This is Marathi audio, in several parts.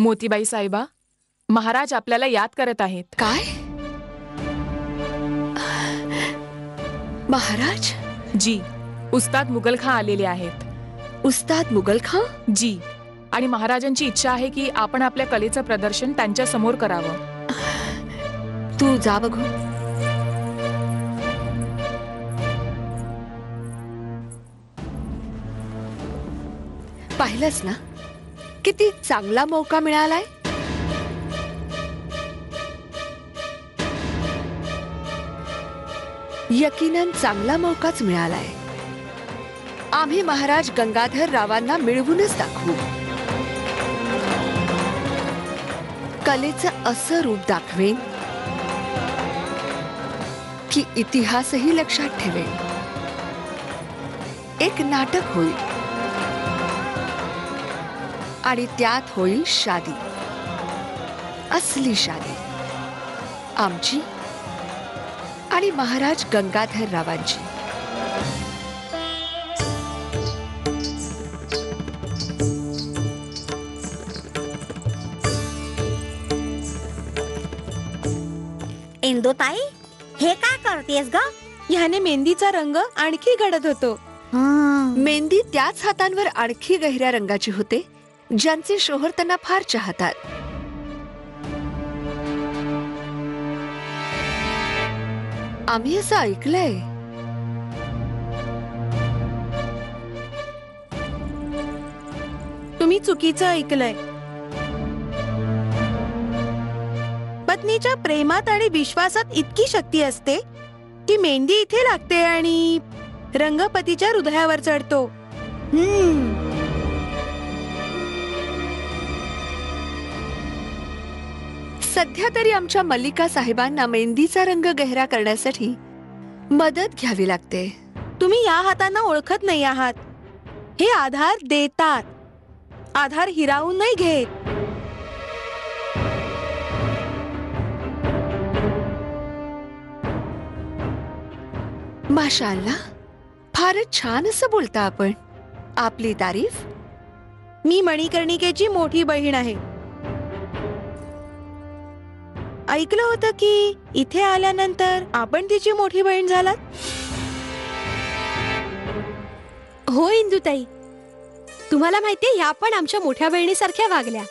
मोतीबाई साहेबा, महाराज आपल्याला याद करत आहेत. काय? महाराज? जी, उस्ताद मुघल खां आलेले आहेत. उस्ताद मुघल खां? जी, आणि महाराजांची इच्छा आहे की आपण आपल्या कलेचं प्रदर्शन त्यांच्या समोर करावं. तू जा बघू. पाहिलंच ना, किती चांगला मौका मिळालाय. यकीनन चांगला मौकाच मिळालाय. आम्ही महाराज गंगाधर रावांना मिळवूनच दाखवू. कलेचं असं रूप दाखवेन की इतिहासही लक्षात ठेवेल. एक नाटक होईल आणि त्यात होईल शादी, असली शादी, आमची आणि महाराज गंगाधर रावांची. इंदुताई, हे काय करतेस ग? ह्याने मेहंदीचा रंग आणखी घडत होतो. मेहंदी त्याच हातांवर आणखी गहिऱ्या रंगाची होते ज्यांचे शोहर त्यांना फार चाहतात. आम्ही असं ऐकलंय. तुम्ही चुकीचं ऐकलंय. पत्नीच्या प्रेमात आणि विश्वासात इतकी शक्ती असते की मेहंदी इथे लागते आणि रंगपतीच्या हृदयावर चढतो. सध्या तरी आमच्या मल्लिका साहेबांना मेहंदीचा रंग गहरा करण्यासाठी मदत घ्यावी लागते. तुम्ही या हातांना ओळखत नाही आहात. हे आधार देतात, आधार हिरावून नाही घेत. माशाअल्लाह, फारच छान असं बोलता आपण. आपली तारीफ. मी मणिकर्णिकेची मोठी बहीण आहे. ऐकलं होतं की इथे आल्यानंतर आपण तिची मोठी बहीण झालात. हो इंदुताई, तुम्हाला माहितीये, ह्या पण आमच्या मोठ्या बहिणीसारख्या वागल्या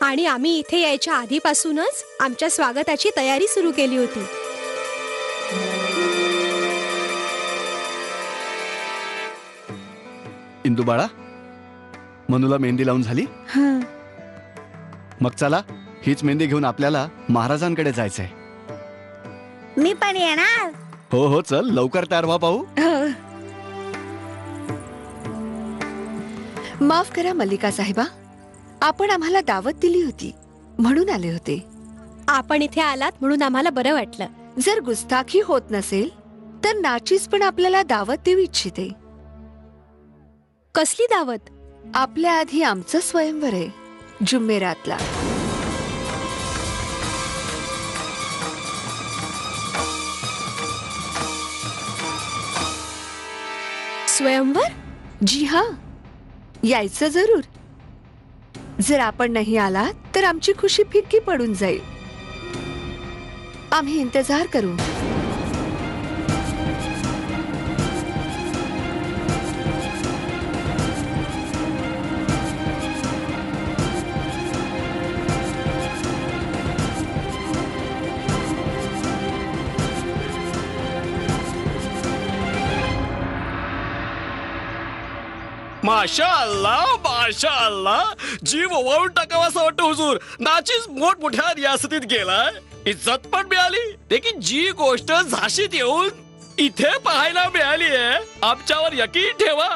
आणि आम्ही इथे यायच्या आधीपासूनच आमच्या स्वागताची तयारी सुरू केली होती. इंदू बाळा, मनूला मेहंदी लावून झाली? मग चला, हीच मेहंदी घेऊन आपल्याला महाराजांकडे जायचंय. मी पण येणार. हो हो, चल लवकर तयार व्हा. पाहू. माफ करा मल्लिका साहेबा, आपण आम्हाला दावत दिली होती म्हणून आले होते. आपण इथे आलात म्हणून आम्हाला बरं वाटलं. जर गुस्ताखी होत नसेल तर नाचीस पण आपल्याला दावत देऊ इच्छिते. कसली दावत? आपल्या आधी आमचं स्वयंवर आहे, जुम्मेरातला. स्वयंवर? जी हा, यायचं जरूर. जर आपण नाही आलात तर आमची खुशी फिक्की पडून जाईल. आम्ही इंतजार करू. माशाअल्लाह, माशाअल्लाह, जीव ओवाळून टाकावा असं वाटतं हुजूर. नाचीस मोठमोठ्या रियासतीत गेलाय, इज्जत पण मिळाली. देखील जी गोष्ट झाशीत येऊन इथे पाहायला मिळाली आहे, आमच्यावर यकीन ठेवा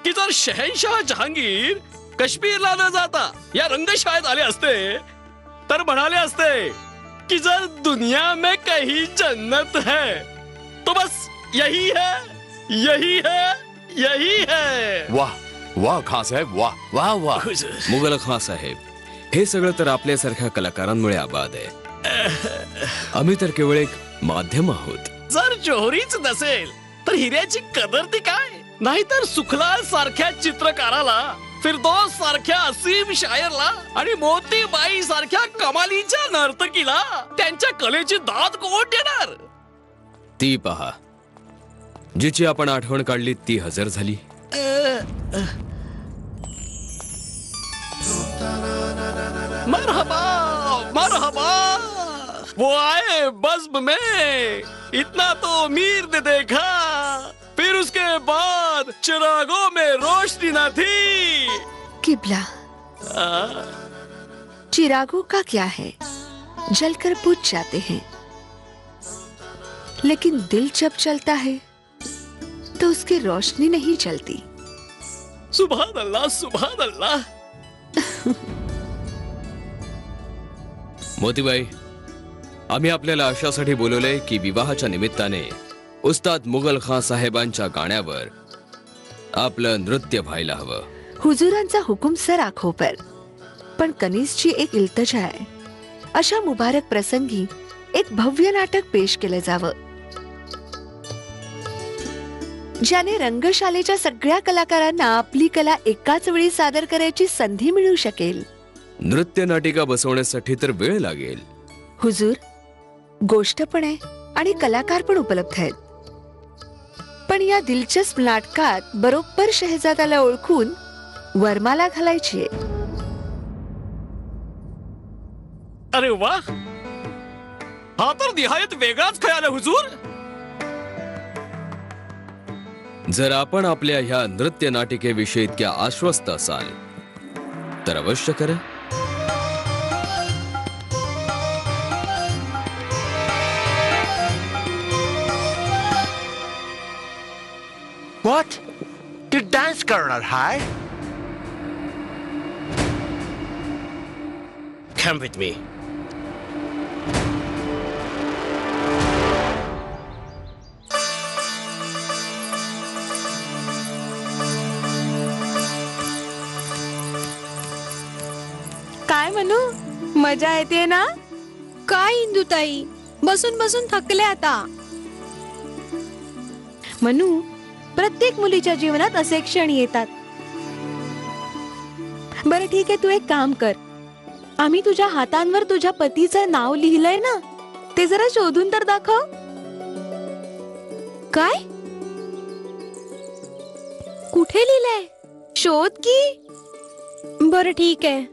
की जर शहनशाह जहांगीर काश्मीरला न जाता या रंगशाळेत आले असते तर म्हणाले असते की जर दुनिया में कहीं जन्नत है तो बस यही है, यही है, यही है. वाह वाह खान साहेब, वाह वाह वाह. मुघल खान साहेब, हे सगळं तर आपल्यासारख्या कलाकारांमुळे आबाद आहे. आम्ही तर केवळ एक माध्यम आहोत. जर जोहरीच नसेल तर हिऱ्याची कदर ती काय? नाहीतर सुखलाल सारख्या चित्रकाराला फिरदौस सारख्या असीम शायरला आणि मोतीबाई सारख्या कमालीच्या नर्तकीला त्यांच्या कलेची दाद कोण देणार? ती पहा, जिची आपण आठवण काढली ती हजर झाली. मरहबा मरहबा, वो आए बज़्म में, इतना तो मीर ने देखा, फिर उसके बाद चिरागों में रोशनी न थी. किबला, चिरागों का क्या है, जलकर बुझ जाते हैं, लेकिन दिल जब चलता है तो उसकी रोशनी नहीं चलती. सुभान अल्लाह सुभान अल्लाह. मोतीबाई, आम्ही आपल्याला अशासाठी बोलवलंय की विवाहाच्या निमित्ताने उस्ताद मुघल खान साहेबांच्या गाण्यावर आपलं नृत्य व्हायला हवं. हुजूरांचा हुकुम सर आखो पर, पण कनीसची एक इल्तजा आहे. अशा मुबारक प्रसंगी एक भव्य नाटक पेश केलं जावं, ज्याने रंगशालेच्या सगळ्या कलाकारांना आपली कला एकाच वेळी सादर करायची संधी मिळू शकेल. नृत्य नाटिका बसवण्यासाठी तर वेळ लागेल. हुजूर, गोष्ट पण आहे आणि कलाकार पण उपलब्ध आहेत. पण या दिलचस्प नाटकात बरोबर शहजादाला ओळखून वर्माला घालायची आहे. अरे वा, हा तर निहायत वेगळाच खयाल आहे हुजूर. जर आपण आपल्या ह्या नृत्य नाटिकेविषयी इतक्या आश्वस्त असाल तर अवश्य करा. What? तू डान्स करणार हाय? Come with me. काय म्हणू, मजा येते ना? काय इंदुताई, बसून बसून थकले आता. म्हणू, प्रत्येक मुलीच्या जीवनात असे क्षण येतात. बरं ठीक आहे, तू एक काम कर, आम्ही तुझ्या हातांवर तुझ्या पतीचं नाव लिहिलंय ना, ते जरा शोधून तर दाखव. काय? कुठे लिहिलंय? शोध की. बरं ठीक आहे.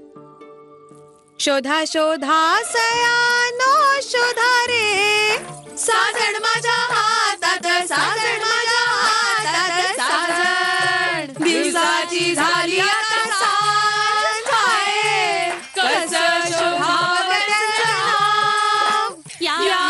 शोधा शोधा सयानो शोधा रे, साजण माझ्या हातात, साजण माझ्या हातात, साजण दिवसाची झाली आता सांज, हाय कसं शोधावं त्याचं नाव. या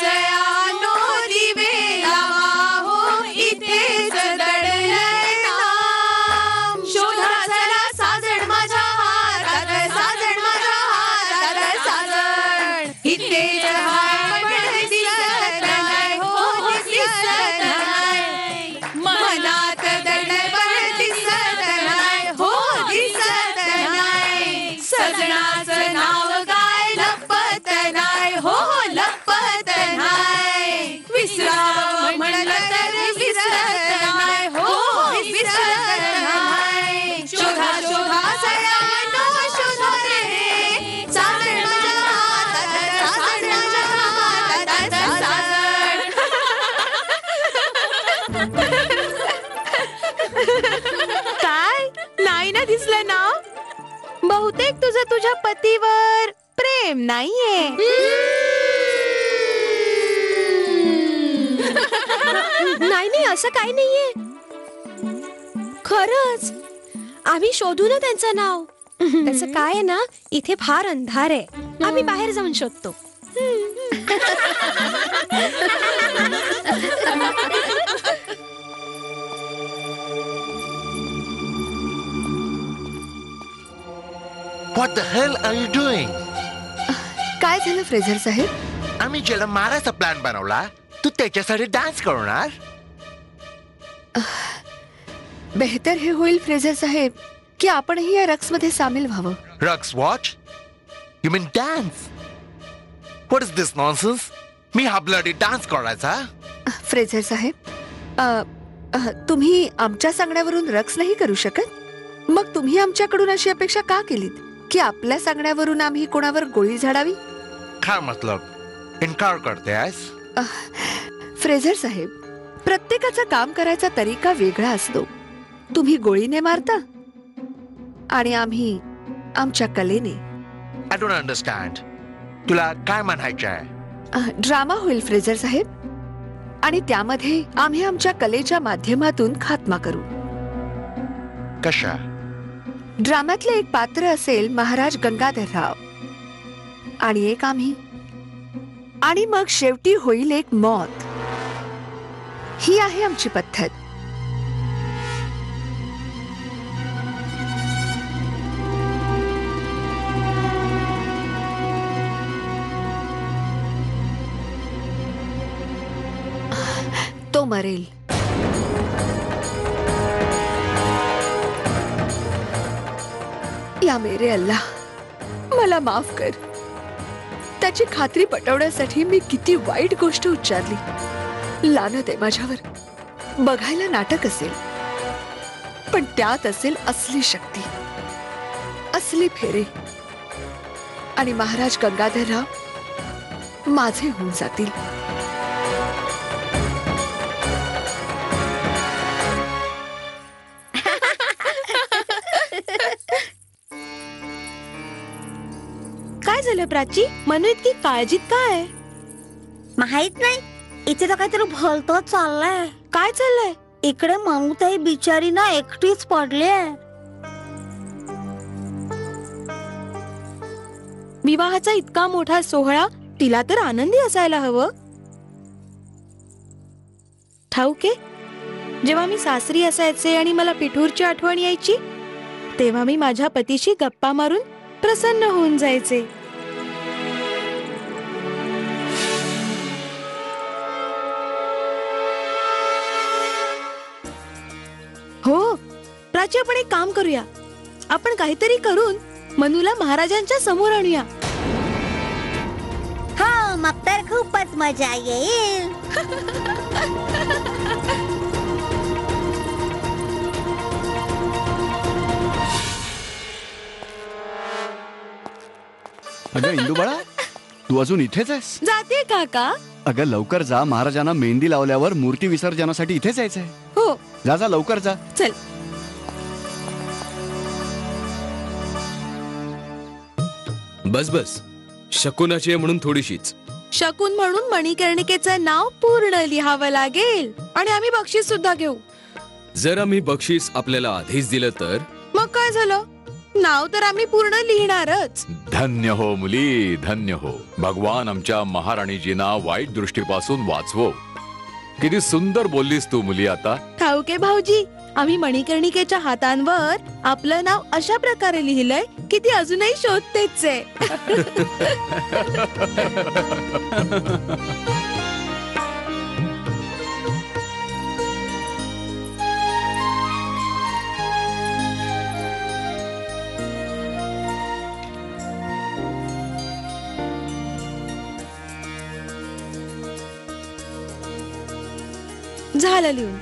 सयानो दिवे लावा हो, इथेच दडलंय नाम. शोधा चला साजण माझ्या हातात, साजण माझ्या हातात, साजण इथेच हाय पण दिसत नाही हो, दिसत नाही. मनात दडलंय पण दिसत नाही हो, दिसत नाही. सजनाचं नाव काय लपत नाही हो, लपत नाही. विसरावं म्हणलं तर विसरत नाही हो, विसरत नाही. शोधा शोधा सयानो शोधा रे, साजण माझ्या हातात, साजण माझ्या हातात, साजण. काय नाही ना दिसलं ना? बहुतेक तुझं तुझ्या पतीवर प्रेम नाहीये. नाही नाही, असं काही नाहीये. खरंच आम्ही शोधू ना त्यांचं नाव. त्याचं काय आहे ना, इथे फार अंधार आहे, आम्ही बाहेर जाऊन शोधतो. What the hell are you doing? काय झालं फ्रेझर साहेब? आम्ही ज्याला मारायचा प्लॅन बनवला, तू त्याच्यासाठी डान्स करणार? बेहतर हे होईल फ्रेझर साहेब की आपणही या रक्स मध्ये सामील व्हावं. रक्स watch? You mean dance? What is this nonsense? मी हा ब्लडी डान्स करायचा? फ्रेझर साहेब, तुम्ही आमच्या सांगण्यावरून रक्स नाही करू शकत? मग तुम्ही आमच्याकडून अशी अपेक्षा का केलीत की आपल्या सांगण्यावरून आम्ही कोणावर गोळी झाडावी? काय मतलब इन्कार करते आहेस? फ्रेझर साहेब, प्रत्येकाचा काम करायचा तरीका वेगळा असतो. तुम्ही गोळीने मारता आणि आम्ही आमच्या कलेने. I don't understand. तुला काय म्हणायचं आहे? ड्रामा होईल फ्रेझर साहेब, आणि त्यामध्ये आम्ही आमच्या कलेच्या माध्यमातून खात्मा करू. कशा? ड्राम्यातले एक पात्र असेल महाराज गंगाधरराव आणि एक आम्ही, आणि मग शेवटी होईल एक मौत. ही आहे आमची पद्धत. तो मरेल. या मेरे अल्लाह, मला माफ कर. त्याची खात्री पटवण्यासाठी मी किती वाईट गोष्ट उच्चारली. लानत आहे माझ्यावर. बघायला नाटक असेल, पण त्यात असेल असली शक्ती, असली फेरे, आणि महाराज गंगाधरराव माझे होऊन जातील. काय झालं प्राची? मनू इतकी काळजीत काय? माहित नाही, इथे तर काहीतरी भलतं चाललंय. काय चाललंय? इकडे मनुताई बिचारी ना एकटीच पडली आहे. विवाहाचा इतका मोठा सोहळा, तिला तर आनंदी असायला हवं. ठाऊके, जेव्हा मी सासरी असायचे आणि मला पिठूरची आठवण यायची, तेव्हा मी माझ्या पतीशी गप्पा मारून प्रसन्न होऊन जायचे. हो प्राची, आपण एक काम करूया. आपण काहीतरी करून मनूला महाराजांच्या समोर आणूया. हो, मग तर खूपच मजा येईल. अगं इंदू बाळा, तू अजून इथेच आहेस? जाते काका. अगं लवकर जा, महाराजांना मेहंदी लावल्यावर मूर्ती विसर्जनासाठी इथेच यायचंय. हो, जा जा लवकर जा. चल. बस बस, शकुनाची आहे म्हणून थोडीशीच. शकुन म्हणून मणिकर्णिकेचं नाव पूर्ण लिहावं लागेल, आणि आम्ही बक्षीस सुद्धा घेऊ. जर आम्ही बक्षीस आपल्याला आधीच दिलं तर? मग काय झालं, नाव तर आम्ही पूर्ण लिहिणारच. धन्य हो मुली, धन्य हो. भगवान आमच्या महाराणीजींना वाईट दृष्टीपासून वाचवो. किती सुंदर बोललीस तू मुली. आता ठाऊके भाऊजी, आम्ही मणिकर्णिकेच्या हातांवर आपलं नाव अशा प्रकारे लिहिलंय की ती अजूनही शोधतेच आहे. झालं लिहून.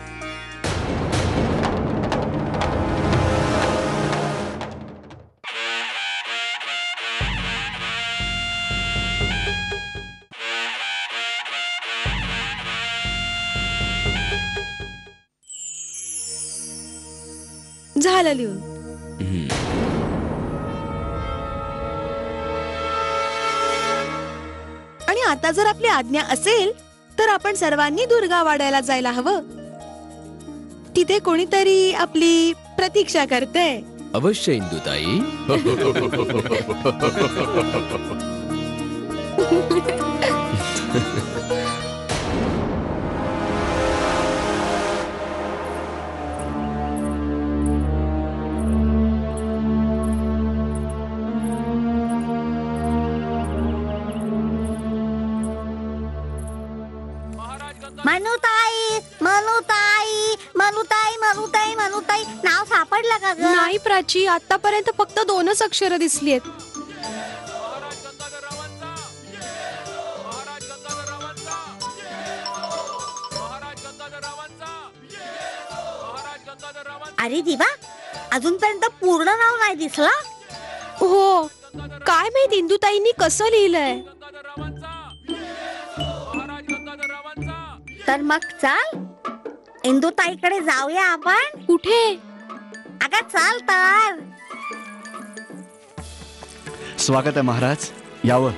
झालं लिहून. आणि आता जर आपली आज्ञा असेल तर आपण सर्वांनी दुर्गा वाड्याला जायला हवं. तिथे कोणीतरी आपली प्रतीक्षा करतंय. अवश्य इंदुताई. मनुताई, मनुताई, मनुताई, मनुताई, मनुताई, नाव सापडलं का ग? नाही प्राची, आतापर्यंत फक्त 2च अक्षरं दिसली आहेत. अरे दिवा, अजूनपर्यंत पूर्ण नाव नाही दिसला. हो, काय माहित इंदुताईंनी कसं लिहिलंय. तर मग चल इंदुताईकडे जाऊया आपण. कुठे? अगं चल तर. स्वागत आहे महाराज, यावं.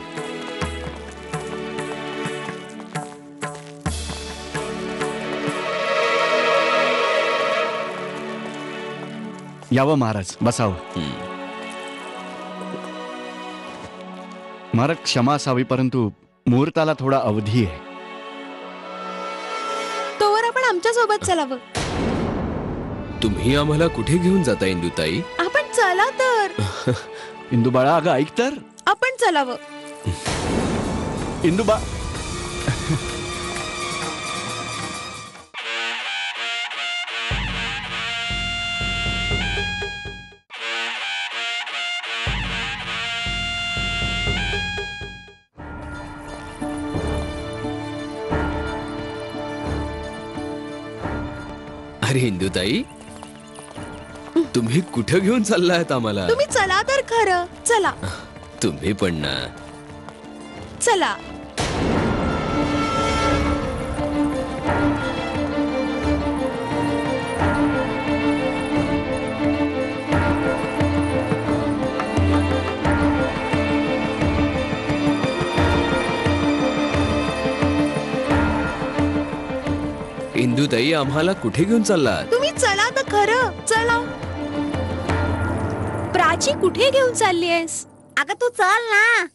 यावं महाराज, बसावं. महाराज क्षमा असावी, परंतु मुहूर्ताला थोडा अवधी आहे. तोवर आपण आमच्या सोबत चलावं. तुम्ही आम्हाला कुठे घेऊन जाता इंदुताई? आपण चला तर. इंदुबाळा, अगं ऐक तर. आपण चलावं. इंदुबा, अरे इंदुताई, तुम्ही कुठे घेऊन चाललायत आम्हाला? तुम्ही चला तर खरं. चला तुम्ही पण ना. चला. इंदुताई, आम्हाला कुठे घेऊन चाललात? तुम्ही चला तर खरं. चला. प्राची, कुठे घेऊन चालली आहेस? अगं तू चल ना.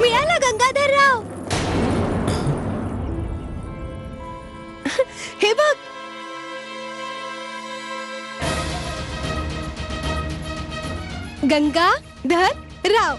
मिळाला गंगाधरराव. हे बघ. गंगाधरराव.